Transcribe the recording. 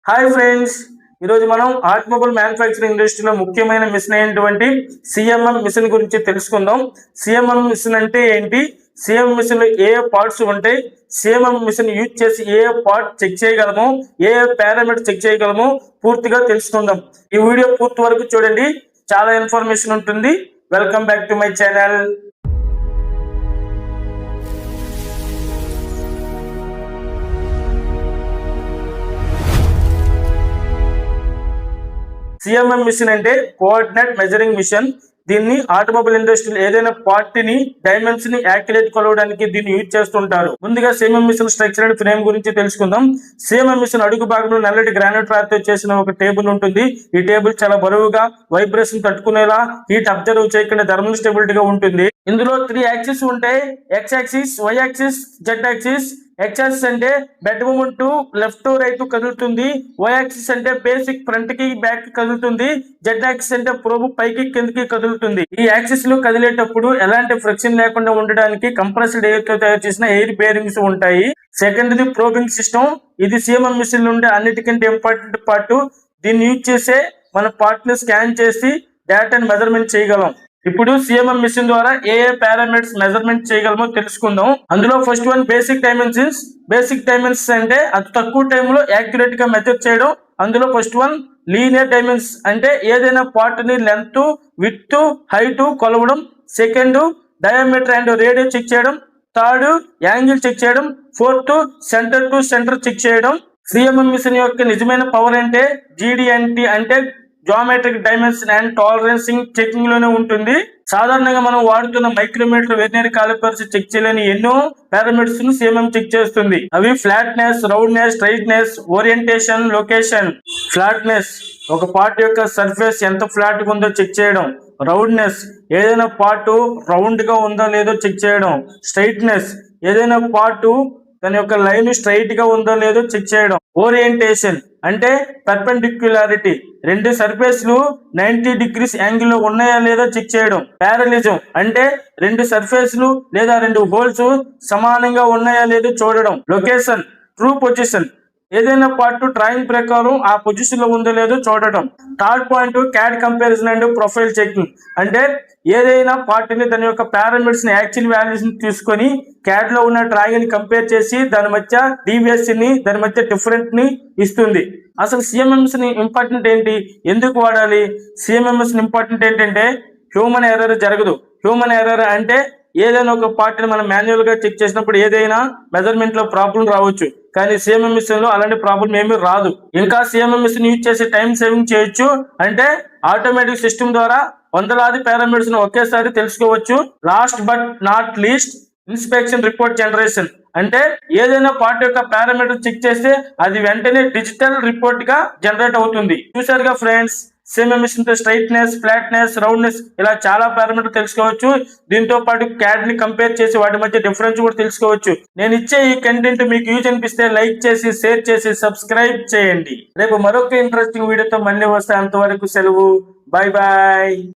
Hi friends, ఈరోజు మనం automobile manufacturing ఇండస్ట్రీలో ముఖ్యమైన మిషన్ అయినటువంటి సిఎంఎం మిషన్ గురించి తెలుసుకుందాం. సిఎంఎం మిషన్ అంటే ఏంటి, సిఎంఎం మిషన్ లో ఏ పార్ట్స్ ఉంటాయి, సిఎంఎం మిషన్ యూజ్ చేసి ఏ పార్ట్ చెక్ చేయగలము, ఏ పారామీటర్ చెక్ చేయగలము పూర్తిగా తెలుసుకుందాం. ఈ వీడియో పూర్తి వరకు చూడండి, చాలా ఇన్ఫర్మేషన్ ఉంటుంది. Welcome back to my channel. CMM machine అంటే కోఆర్డినేట్ మెజరింగ్ మిషన్. దీన్ని ఆటోమొబైల్ ఇండస్ట్రీలో ఏదైనా పార్ట్ ని డైమెన్షన్ ని యాక్యురేట్ కొలవడానికి దీన్ని యూజ్ చేస్తుంటారు. ముందుగా CMM machine structure and frame గురించి తెలుసుకుందాం. సిఎంఎం మిషన్ అడుగు భాగంలో నల్లటి గ్రానైట్ రాడ్ తో చేసిన ఒక టేబుల్ ఉంటుంది. ఈ టేబుల్ చాలా బరువుగా, వైబ్రేషన్ తట్టుకునేలా, హీట్ అబ్జర్వ్ చేయకుండా థర్మల్ స్టెబిలిటీగా ఉంటుంది. ఇందులో 3 యాక్సిస్ ఉంటాయి: X axis, Y axis, Z axis. X axis అంటే bed movement left to right కదులుతుంది. వై యాక్సిస్ అంటే బేసిక్ ఫ్రంట్ కి బ్యాక్ కి కదులుతుంది. జెడ్ యాక్సిస్ అంటే ప్రోబ్ పైకి కిందకి కదులుతుంది. ఈ యాక్సిస్ లో కదిలేటప్పుడు ఎలాంటి ఫ్రిక్షన్ లేకుండా ఉండడానికి కంప్రెస్డ్ ఎయిర్ తో తయారు చేసిన ఎయిర్ బేరింగ్స్ ఉంటాయి. Second the probing system. ఇది సిఎంఎం మిషన్ లో ఉండే అన్నిటికంటే ఇంపార్టెంట్ పార్ట్. దీన్ని యూజ్ చేసే మన పార్ట్ ని స్కాన్ చేసి డేటాను మెజర్మెంట్ చేయగలం. ఇప్పుడు సిఎంఎం మిషన్ ద్వారా ఏ పారామీటర్స్ మెజర్మెంట్ చేయగలమో తెలుసుకుందాం. అందులో first one basic dimensions. Basic dimensions అంటే అతి తక్కువ టైంలో యాక్యురేట్ గా మెజర్ చేయడం. అందులో ఫస్ట్ వన్ లీనియర్ డైమెన్షన్స్ అంటే ఏదైనా పార్ట్ ని లెంత్, విడ్త్, హైట్ కొలవడం. Second diameter and radius check చేయడం. థర్డ్ యాంగిల్ చెక్ చేయడం. Fourth centre to centre check చేయడం. సిఎంఎం మిషన్ యొక్క నిజమైన పవర్ అంటే GD&T అంటే geometric dimension and tolerancing checking లోనే ఉంటుంది. సాధారణంగా మనం వాడుతున్న మైక్రోమీటర్, వెర్నియర్ కాలిపర్స్ చెక్ చేయలేని ఎన్నో పారామీటర్స్ ను సిఎంఎం చెక్ చేస్తుంది. అవి flatness, roundness, straightness, orientation, location. Flatness ఒక పార్ట్ యొక్క సర్ఫేస్ ఎంత ఫ్లాట్ గా ఉందో చెక్ చేయడం. రౌండ్నెస్ ఏదైనా పార్ట్ రౌండ్ గా ఉందో లేదో చెక్ చేయడం. స్ట్రైట్నెస్ ఏదైనా పార్ట్ దాని యొక్క లైన్ స్ట్రైట్ గా ఉందో లేదో చెక్ చేయడం. ఓరియంటేషన్ అంటే పర్పెండిక్యులారిటీ, రెండు సర్ఫేస్ లు 90 డిగ్రీస్ యాంగిల్ లో ఉన్నాయా లేదా చెక్ చేయడం. పారలిజం అంటే రెండు సర్ఫేస్ లు లేదా రెండు హోల్స్ సమానంగా ఉన్నాయా లేదో చూడడం. లొకేషన్ ట్రూ పొజిషన్, ఏదైనా పార్ట్ డ్రాయింగ్ ప్రకారం ఆ పొజిషన్ లో ఉందో లేదో చూడటం. Third point CAD comparison and profile checking అంటే ఏదైనా పార్ట్ ని దాని యొక్క పారామీటర్స్ ని యాక్చువల్ వాల్యూస్ ని తీసుకొని క్యాడ్ లో ఉన్న డ్రాయింగ్ ని కంపేర్ చేసి దాని మధ్య డీవియేషన్ ని, దాని మధ్య డిఫరెంట్ ని ఇస్తుంది. అసలు సిఎంఎంఎస్ ని ఇంపార్టెంట్ ఏంటి, ఎందుకు వాడాలి? సిఎంఎంఎస్ ఇంపార్టెంట్ ఏంటంటే హ్యూమన్ ఎర్రర్ జరగదు. హ్యూమన్ ఎర్రర్ అంటే ఏదైనా ఒక పార్ట్ ని మనం మాన్యువల్ గా చెక్ చేసినప్పుడు ఏదైనా మెజర్మెంట్ లో ప్రాబ్లం రావచ్చు, కానీ సిఎంఎం మిషన్ లో అలాంటి ప్రాబ్లం ఏమీ రాదు. ఇంకా సిఎంఎం మిషన్ యూజ్ చేసి టైం సేవింగ్ చేయొచ్చు. అంటే ఆటోమేటిక్ సిస్టమ్ ద్వారా వందలాది పారామీటర్స్ ను ఒకేసారి తెలుసుకోవచ్చు. Last but not least inspection report generation అంటే ఏదైనా పార్ట్ యొక్క పారామీటర్ చెక్ చేస్తే అది వెంటనే డిజిటల్ రిపోర్ట్ గా జనరేట్ అవుతుంది. చూసారుగా ఫ్రెండ్స్, సిఎంఎం మిషన్ తో స్ట్రైట్నెస్, ఫ్లాట్నెస్, రౌండ్నెస్ ఇలా చాలా పారామీటర్ తెలుసుకోవచ్చు. దీంతో పాటు క్యాడ్ ని కంపేర్ చేసి వాటి మధ్య డిఫరెన్స్ కూడా తెలుసుకోవచ్చు. నేను ఇచ్చే ఈ కంటెంట్ మీకు యూజ్ అనిపిస్తే లైక్ చేసి, షేర్ చేసి, సబ్స్క్రైబ్ చేయండి. రేపు మరొక ఇంట్రెస్టింగ్ వీడియోతో మళ్ళీ వస్తే, అంతవరకు సెలవు. Bye bye.